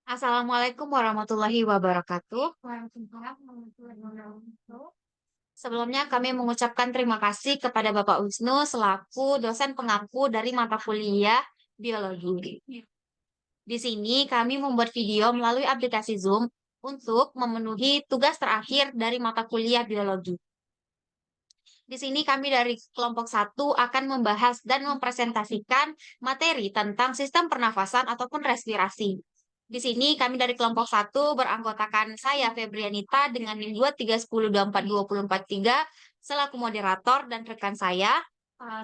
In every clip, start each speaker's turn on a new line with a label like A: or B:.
A: Assalamualaikum warahmatullahi wabarakatuh. Waalaikumsalam warahmatullahi wabarakatuh. Sebelumnya kami mengucapkan terima kasih kepada Bapak Wisnu selaku dosen pengampu dari mata kuliah biologi. Di sini kami membuat video melalui aplikasi Zoom untuk memenuhi tugas terakhir dari mata kuliah biologi. Di sini kami dari kelompok 1 akan membahas dan mempresentasikan materi tentang sistem pernafasan ataupun respirasi. Di sini kami dari kelompok 1 beranggotakan saya Febrianita dengan NIM 2310242043 selaku moderator dan rekan saya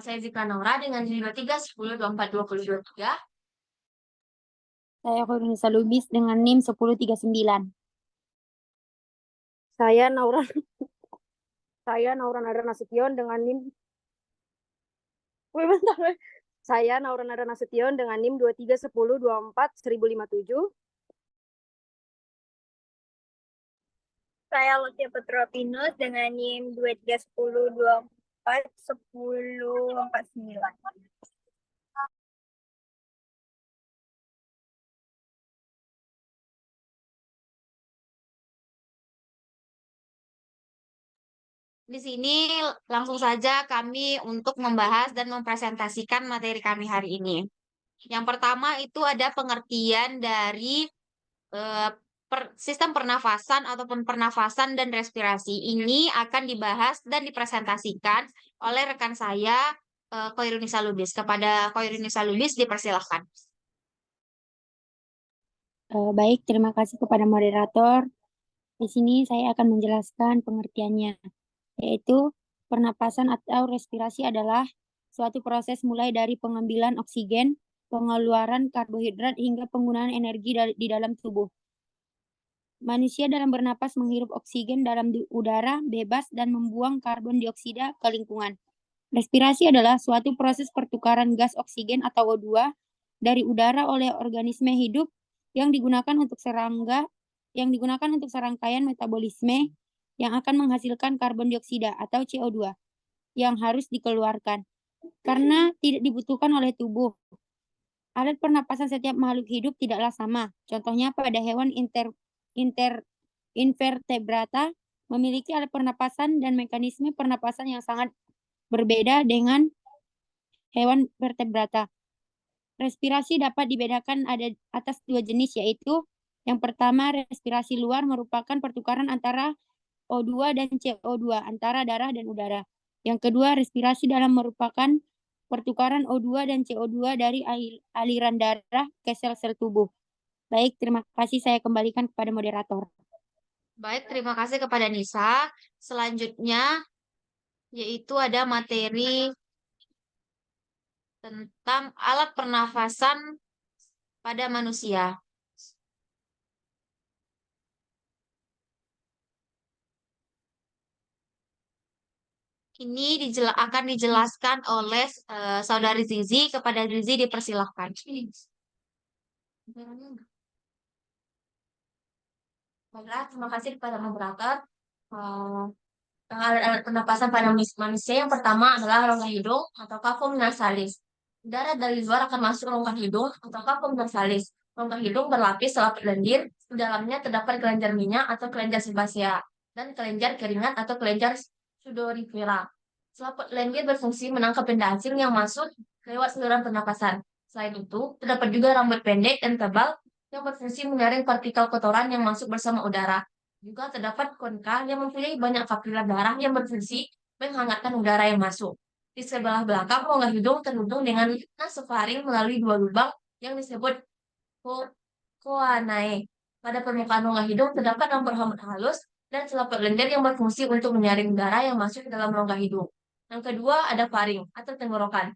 A: Zika Naura dengan NIM 2310242023.
B: Saya Khairunnisa Lubis dengan NIM 1039.
C: Saya Naura Nara Nasution dengan NIM Saya Naura Nara Nasution dengan NIM 2310241057.
D: Saya Lucia Petropinus dengan NIM 2310241049.
A: Di sini langsung saja kami untuk membahas dan mempresentasikan materi kami hari ini. Yang pertama itu ada pengertian dari sistem pernafasan ataupun pernafasan dan respirasi. Ini akan dibahas dan dipresentasikan oleh rekan saya, Khairunnisa Lubis. Kepada Khairunnisa Lubis dipersilahkan.
B: Baik, terima kasih kepada moderator. Di sini saya akan menjelaskan pengertiannya, yaitu pernapasan atau respirasi adalah suatu proses mulai dari pengambilan oksigen, pengeluaran karbohidrat, hingga penggunaan energi di dalam tubuh. Manusia dalam bernapas menghirup oksigen dalam udara bebas dan membuang karbon dioksida ke lingkungan. Respirasi adalah suatu proses pertukaran gas oksigen atau O2 dari udara oleh organisme hidup yang digunakan untuk serangkaian metabolisme yang akan menghasilkan karbon dioksida atau CO2 yang harus dikeluarkan karena tidak dibutuhkan oleh tubuh. Alat pernapasan setiap makhluk hidup tidaklah sama. Contohnya pada hewan invertebrata memiliki alat pernapasan dan mekanisme pernapasan yang sangat berbeda dengan hewan vertebrata. Respirasi dapat dibedakan ada atas dua jenis, yaitu yang pertama, respirasi luar merupakan pertukaran antara O2 dan CO2 antara darah dan udara. Yang kedua, respirasi dalam merupakan pertukaran O2 dan CO2 dari aliran darah ke sel-sel tubuh. Baik, terima kasih. Saya kembalikan kepada moderator.
A: Baik, terima kasih kepada Nisa. Selanjutnya, yaitu ada materi tentang alat pernafasan pada manusia. Ini akan dijelaskan oleh Saudari Zizi. Kepada Zizi dipersilahkan. Baiklah, terima kasih kepada moderator. Alat-alat pernapasan pada manusia yang pertama adalah rongga hidung atau kafum nasalis. Udara dari luar akan masuk rongga hidung atau kafum nasalis. Rongga hidung berlapis selaput lendir, di dalamnya terdapat kelenjar minyak atau kelenjar sebasea dan kelenjar keringat atau kelenjar sudorifera. Selaput lendir berfungsi menangkap benda asing yang masuk lewat saluran pernapasan. Selain itu, terdapat juga rambut pendek dan tebal yang berfungsi menyaring partikel kotoran yang masuk bersama udara. Juga terdapat konka yang mempunyai banyak kapiler darah yang berfungsi menghangatkan udara yang masuk. Di sebelah belakang rongga hidung terhubung dengan nasofaring melalui dua lubang yang disebut koanae. Pada permukaan rongga hidung terdapat rambut-rambut halus dan selaput lendir yang berfungsi untuk menyaring udara yang masuk ke dalam rongga hidung. Yang kedua ada faring atau tenggorokan.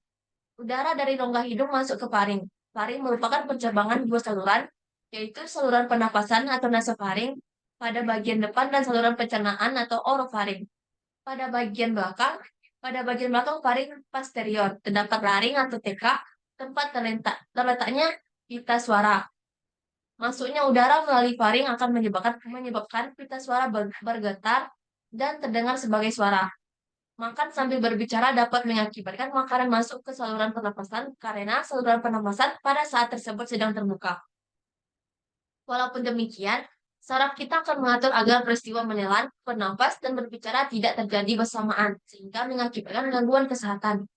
A: Udara dari rongga hidung masuk ke faring. Faring merupakan pencabangan dua saluran, yaitu saluran pernapasan atau nasofaring pada bagian depan dan saluran pencernaan atau orofaring. Pada bagian belakang faring posterior terdapat laring atau teka, tempat terletaknya pita suara. Masuknya udara melalui faring akan menyebabkan pita suara bergetar dan terdengar sebagai suara. Makan sambil berbicara dapat mengakibatkan makanan masuk ke saluran pernapasan karena saluran pernapasan pada saat tersebut sedang terbuka. Walaupun demikian, saraf kita akan mengatur agar peristiwa menelan, bernafas, dan berbicara tidak terjadi bersamaan, sehingga mengakibatkan gangguan kesehatan.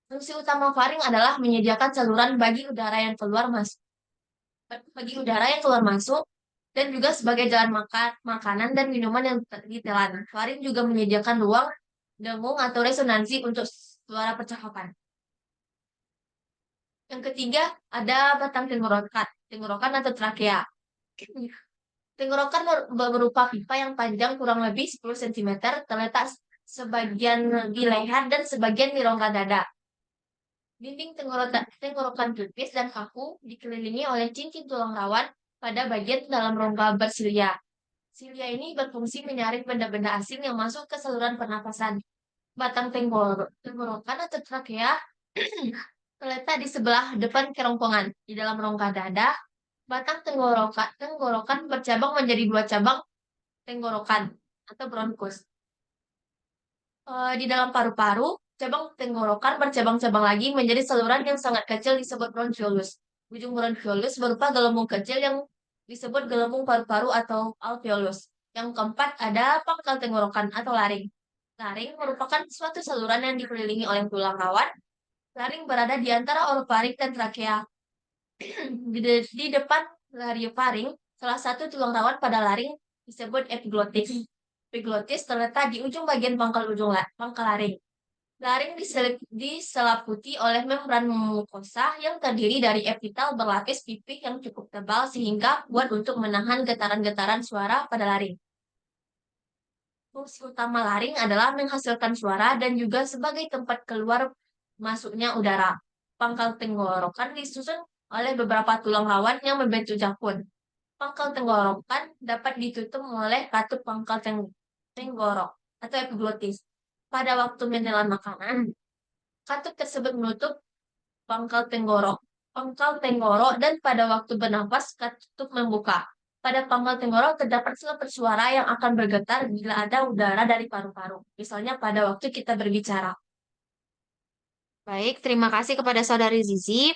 A: Fungsi utama faring adalah menyediakan saluran bagi udara yang keluar masuk, dan juga sebagai jalan makanan dan minuman yang ditelan. Faring juga menyediakan ruang dengung atau resonansi untuk suara percakapan. Yang ketiga, ada batang tenggorokan atau trakea. Tenggorokan berupa pipa yang panjang kurang lebih 10 cm, terletak sebagian di leher dan sebagian di rongga dada. Dinding tenggorokan tipis dan kaku dikelilingi oleh cincin tulang rawan pada bagian dalam rongga bersilia. Silia ini berfungsi menyaring benda-benda asing yang masuk ke saluran pernapasan. Batang tenggorokan atau trakea terletak di sebelah depan kerongkongan. Di dalam rongga dada, batang tenggorokan bercabang menjadi 2 cabang tenggorokan atau bronkus. Di dalam paru-paru, cabang tenggorokan bercabang-cabang lagi menjadi saluran yang sangat kecil disebut bronchiolus. Ujung bronchiolus berupa gelembung kecil yang disebut gelembung paru-paru atau alveolus. Yang keempat ada pangkal tenggorokan atau laring. Laring merupakan suatu saluran yang dikelilingi oleh tulang rawan. Laring berada di antara orofaring dan trakea. Di depan laryngofaring, salah satu tulang rawan pada laring disebut epiglotis. Epiglotis terletak di ujung bagian pangkal laring. Laring diseliputi oleh membran mukosa yang terdiri dari epitel berlapis pipih yang cukup tebal sehingga kuat untuk menahan getaran-getaran suara pada laring. Fungsi utama laring adalah menghasilkan suara dan juga sebagai tempat keluar masuknya udara. Pangkal tenggorokan disusun oleh beberapa tulang rawan yang membentuk jakun. Pangkal tenggorokan dapat ditutup oleh katup pangkal tenggorok atau epiglotis. Pada waktu menelan makanan, katup tersebut menutup pangkal tenggorok dan pada waktu bernafas katup membuka. Pada pangkal tenggorok terdapat selaput suara yang akan bergetar bila ada udara dari paru-paru. Misalnya pada waktu kita berbicara. Baik, terima kasih kepada Saudari Zizi.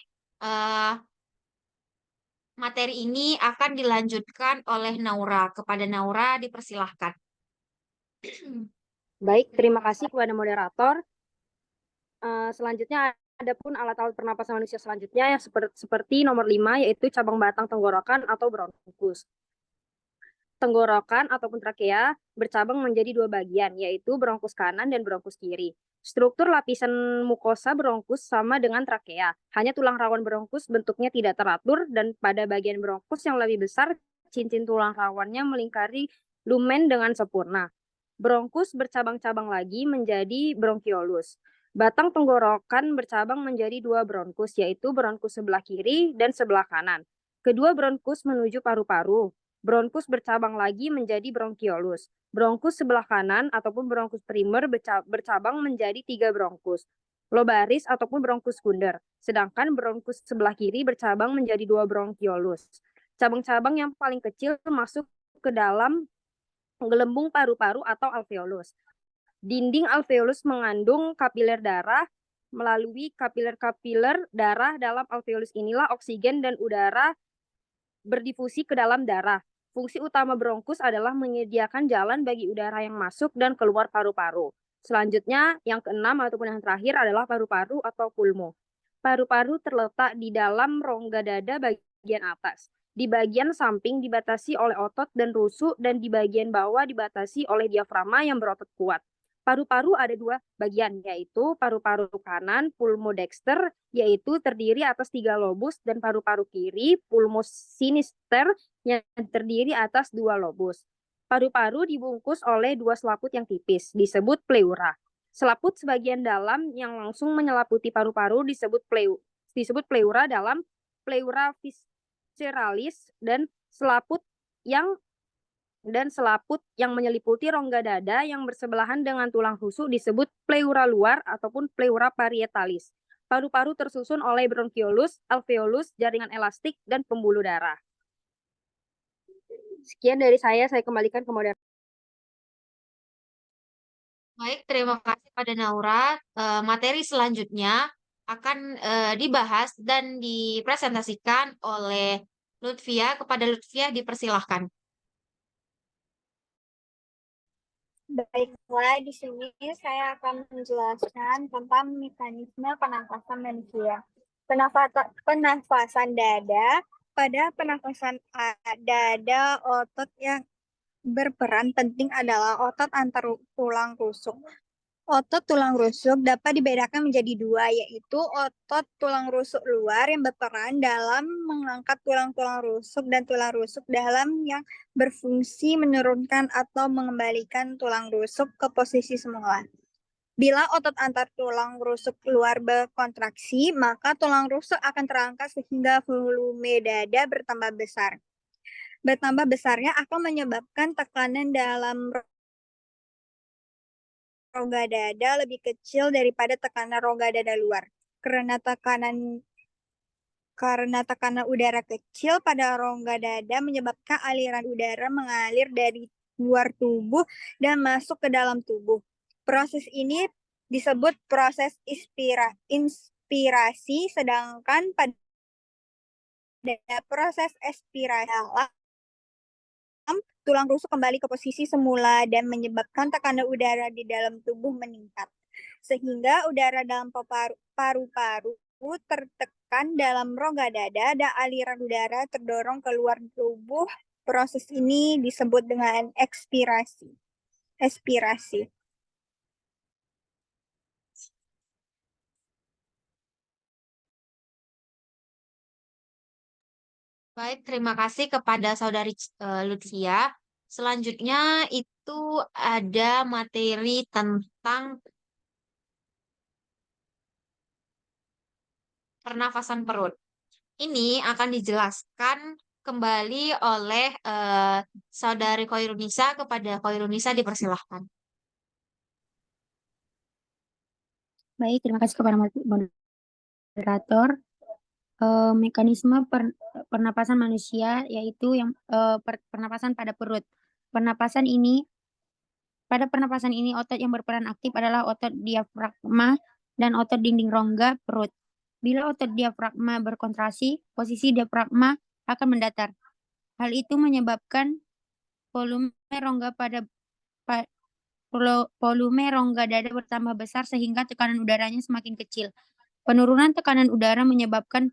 A: Materi ini akan dilanjutkan oleh Naura. Kepada Naura dipersilahkan.
C: Baik, terima kasih kepada moderator. Selanjutnya ada pun alat-alat pernapasan manusia selanjutnya yang seperti nomor 5, yaitu cabang batang tenggorokan atau bronkus. Tenggorokan ataupun trakea bercabang menjadi 2 bagian, yaitu bronkus kanan dan bronkus kiri. Struktur lapisan mukosa bronkus sama dengan trakea, hanya tulang rawan bronkus bentuknya tidak teratur dan pada bagian bronkus yang lebih besar, cincin tulang rawannya melingkari lumen dengan sempurna. Bronkus bercabang-cabang lagi menjadi bronchiolus. Batang tenggorokan bercabang menjadi 2 bronkus, yaitu bronkus sebelah kiri dan sebelah kanan. Kedua bronkus menuju paru-paru. Bronkus bercabang lagi menjadi bronchiolus. Bronkus sebelah kanan ataupun bronkus primer bercabang menjadi 3 bronkus. Lobaris ataupun bronkus sekunder. Sedangkan bronkus sebelah kiri bercabang menjadi 2 bronchiolus. Cabang-cabang yang paling kecil masuk ke dalam gelembung paru-paru atau alveolus. Dinding alveolus mengandung kapiler darah. Melalui kapiler-kapiler darah dalam alveolus inilah oksigen dan udara berdifusi ke dalam darah. Fungsi utama bronkus adalah menyediakan jalan bagi udara yang masuk dan keluar paru-paru. Selanjutnya, yang keenam ataupun yang terakhir adalah paru-paru atau pulmo. Paru-paru terletak di dalam rongga dada bagian atas. Di bagian samping dibatasi oleh otot dan rusuk dan di bagian bawah dibatasi oleh diafragma yang berotot kuat. Paru-paru ada 2 bagian, yaitu paru-paru kanan, pulmodexter, yaitu terdiri atas 3 lobus, dan paru-paru kiri, pulmosinister, yang terdiri atas 2 lobus. Paru-paru dibungkus oleh 2 selaput yang tipis, disebut pleura. Selaput sebagian dalam yang langsung menyelaputi paru-paru disebut pleura dalam pleura visceralis dan selaput yang menyeliputi rongga dada yang bersebelahan dengan tulang rusuk disebut pleura luar ataupun pleura parietalis. Paru-paru tersusun oleh bronchiolus, alveolus, jaringan elastik, dan pembuluh darah. Sekian dari saya kembalikan ke moderator.
A: Baik, terima kasih pada Naura. Materi selanjutnya akan dibahas dan dipresentasikan oleh Kepada Lutfia dipersilahkan.
D: Baiklah, di sini saya akan menjelaskan tentang mekanisme pernafasan manusia. Penafasan dada. Pada penafasan dada, otot yang berperan penting adalah otot antar tulang rusuk. Otot tulang rusuk dapat dibedakan menjadi dua, yaitu otot tulang rusuk luar yang berperan dalam mengangkat tulang-tulang rusuk dan tulang rusuk dalam yang berfungsi menurunkan atau mengembalikan tulang rusuk ke posisi semula. Bila otot antar tulang rusuk luar berkontraksi, maka tulang rusuk akan terangkat sehingga volume dada bertambah besar. Bertambah besarnya akan menyebabkan tekanan dalam rongga dada lebih kecil daripada tekanan rongga dada luar. Karena tekanan udara kecil pada rongga dada menyebabkan aliran udara mengalir dari luar tubuh dan masuk ke dalam tubuh. Proses ini disebut proses inspirasi, sedangkan pada proses expirasi tulang rusuk kembali ke posisi semula dan menyebabkan tekanan udara di dalam tubuh meningkat. Sehingga udara dalam paru-paru tertekan dalam rongga dada dan aliran udara terdorong keluar tubuh. Proses ini disebut dengan ekspirasi.
A: Baik, terima kasih kepada Saudari Lutfia. Selanjutnya itu ada materi tentang pernafasan perut. Ini akan dijelaskan kembali oleh Saudari Khoirunisa. Kepada Khoirunisa dipersilahkan.
B: Baik, terima kasih kepada moderator. Mekanisme pernapasan manusia yaitu yang pernapasan pada perut. Pada pernapasan ini otot yang berperan aktif adalah otot diafragma dan otot dinding rongga perut. Bila otot diafragma berkontraksi, posisi diafragma akan mendatar. Hal itu menyebabkan volume rongga dada bertambah besar sehingga tekanan udaranya semakin kecil. Penurunan tekanan udara menyebabkan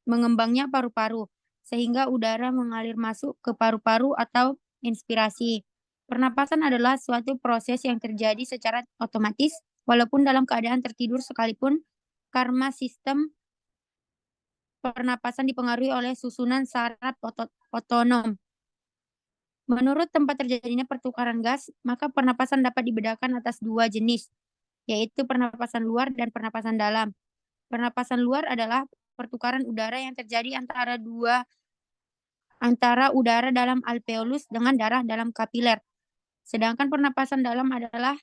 B: mengembangnya paru-paru, sehingga udara mengalir masuk ke paru-paru atau inspirasi. Pernapasan adalah suatu proses yang terjadi secara otomatis, walaupun dalam keadaan tertidur sekalipun, karena sistem pernapasan dipengaruhi oleh susunan saraf otonom. Menurut tempat terjadinya pertukaran gas, maka pernapasan dapat dibedakan atas dua jenis, yaitu pernapasan luar dan pernapasan dalam. Pernapasan luar adalah pertukaran udara yang terjadi antara udara dalam alveolus dengan darah dalam kapiler. Sedangkan pernapasan dalam adalah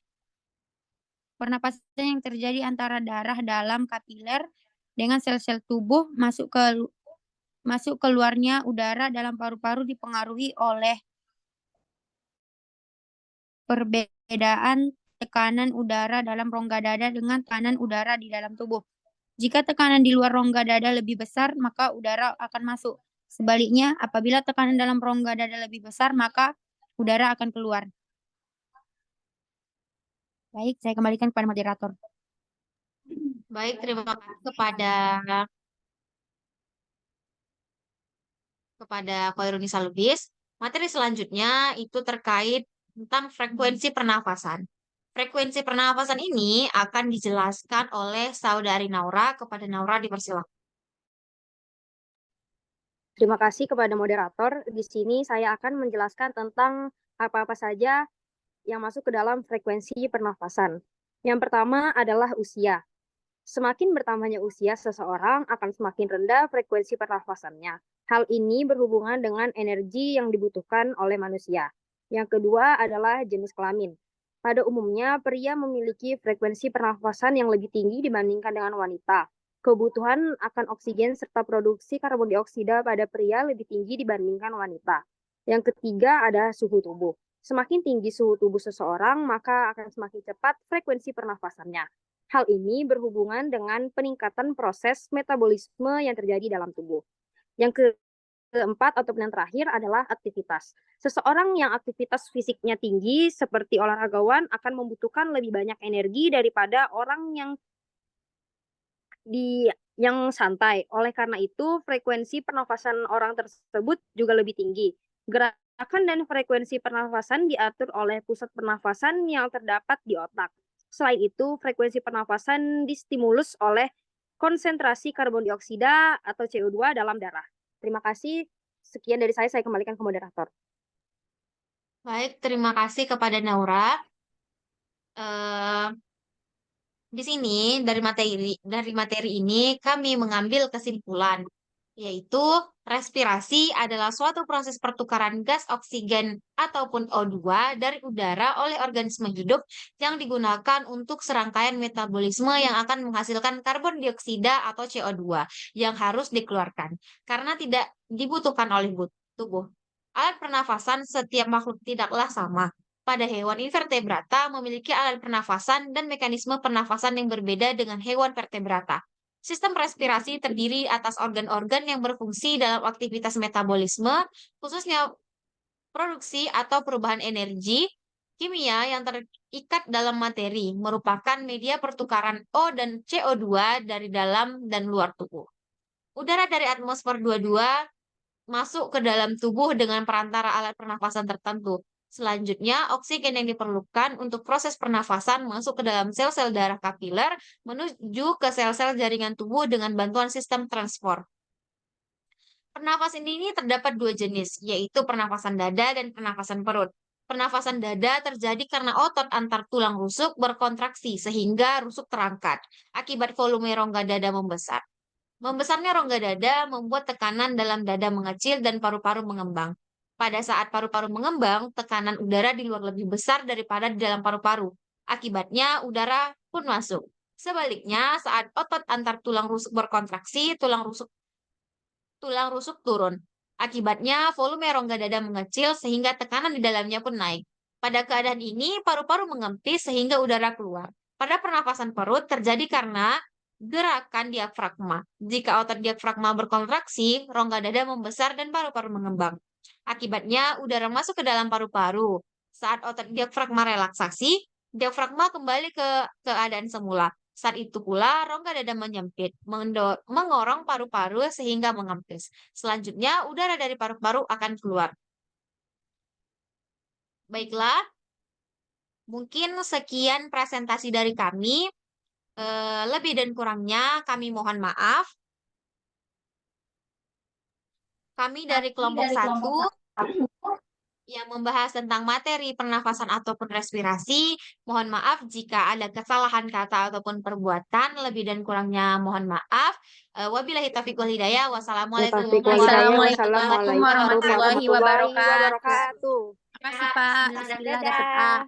B: pernapasan yang terjadi antara darah dalam kapiler dengan sel-sel tubuh masuk keluarnya udara dalam paru-paru dipengaruhi oleh perbedaan tekanan udara dalam rongga dada dengan tekanan udara di dalam tubuh. Jika tekanan di luar rongga dada lebih besar, maka udara akan masuk. Sebaliknya, apabila tekanan dalam rongga dada lebih besar, maka udara akan keluar. Baik, saya kembalikan kepada moderator.
A: Baik, terima kasih kepada Khoirunisa Lubis. Materi selanjutnya itu terkait tentang frekuensi pernafasan. Frekuensi pernafasan ini akan dijelaskan oleh Saudari Naura. Kepada Naura dipersilakan.
C: Terima kasih kepada moderator. Di sini saya akan menjelaskan tentang apa-apa saja yang masuk ke dalam frekuensi pernafasan. Yang pertama adalah usia. Semakin bertambahnya usia seseorang akan semakin rendah frekuensi pernafasannya. Hal ini berhubungan dengan energi yang dibutuhkan oleh manusia. Yang kedua adalah jenis kelamin. Pada umumnya, pria memiliki frekuensi pernafasan yang lebih tinggi dibandingkan dengan wanita. Kebutuhan akan oksigen serta produksi karbon dioksida pada pria lebih tinggi dibandingkan wanita. Yang ketiga ada suhu tubuh. Semakin tinggi suhu tubuh seseorang, maka akan semakin cepat frekuensi pernafasannya. Hal ini berhubungan dengan peningkatan proses metabolisme yang terjadi dalam tubuh. Yang keempat ataupun yang terakhir adalah aktivitas. Seseorang yang aktivitas fisiknya tinggi seperti olahragawan akan membutuhkan lebih banyak energi daripada orang yang santai. Oleh karena itu, frekuensi pernafasan orang tersebut juga lebih tinggi. Gerakan dan frekuensi pernafasan diatur oleh pusat pernafasan yang terdapat di otak. Selain itu, frekuensi pernafasan distimulus oleh konsentrasi karbon dioksida atau CO2 dalam darah. Terima kasih. Sekian dari saya kembalikan ke moderator.
A: Baik, terima kasih kepada Naura. Eh, di sini dari materi ini kami mengambil kesimpulan, yaitu respirasi adalah suatu proses pertukaran gas oksigen ataupun O2 dari udara oleh organisme hidup yang digunakan untuk serangkaian metabolisme yang akan menghasilkan karbon dioksida atau CO2 yang harus dikeluarkan karena tidak dibutuhkan oleh tubuh. Alat pernafasan setiap makhluk tidaklah sama. Pada hewan invertebrata memiliki alat pernafasan dan mekanisme pernafasan yang berbeda dengan hewan vertebrata. Sistem respirasi terdiri atas organ-organ yang berfungsi dalam aktivitas metabolisme, khususnya produksi atau perubahan energi kimia yang terikat dalam materi, merupakan media pertukaran O dan CO2 dari dalam dan luar tubuh. Udara dari atmosfer 22 masuk ke dalam tubuh dengan perantara alat pernafasan tertentu. Selanjutnya, oksigen yang diperlukan untuk proses pernafasan masuk ke dalam sel-sel darah kapiler menuju ke sel-sel jaringan tubuh dengan bantuan sistem transport. Pernafasan ini terdapat dua jenis, yaitu pernafasan dada dan pernafasan perut. Pernafasan dada terjadi karena otot antar tulang rusuk berkontraksi sehingga rusuk terangkat akibat volume rongga dada membesar. Membesarnya rongga dada membuat tekanan dalam dada mengecil dan paru-paru mengembang. Pada saat paru-paru mengembang, tekanan udara di luar lebih besar daripada di dalam paru-paru. Akibatnya, udara pun masuk. Sebaliknya, saat otot antar tulang rusuk berkontraksi, tulang rusuk turun. Akibatnya, volume rongga dada mengecil sehingga tekanan di dalamnya pun naik. Pada keadaan ini, paru-paru mengempis sehingga udara keluar. Pada pernafasan perut terjadi karena gerakan diafragma. Jika otot diafragma berkontraksi, rongga dada membesar dan paru-paru mengembang. Akibatnya, udara masuk ke dalam paru-paru. Saat otot diafragma relaksasi, diafragma kembali ke keadaan semula. Saat itu pula rongga dada menyempit, mengorong paru-paru sehingga mengempis. Selanjutnya, udara dari paru-paru akan keluar. Baiklah, mungkin sekian presentasi dari kami. Lebih dan kurangnya kami mohon maaf. Kami dari kelompok 1 yang membahas tentang materi pernafasan ataupun respirasi. Mohon maaf jika ada kesalahan kata ataupun perbuatan. Lebih dan kurangnya mohon maaf. Wabillahi taufiq wal hidayah. Wassalamualaikum
B: Assalamualaikum warahmatullahi
C: wabarakatuh.
B: Terima kasih, Pak. Bismillah dapat A.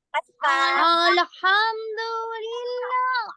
C: Dadah.
B: Alhamdulillah.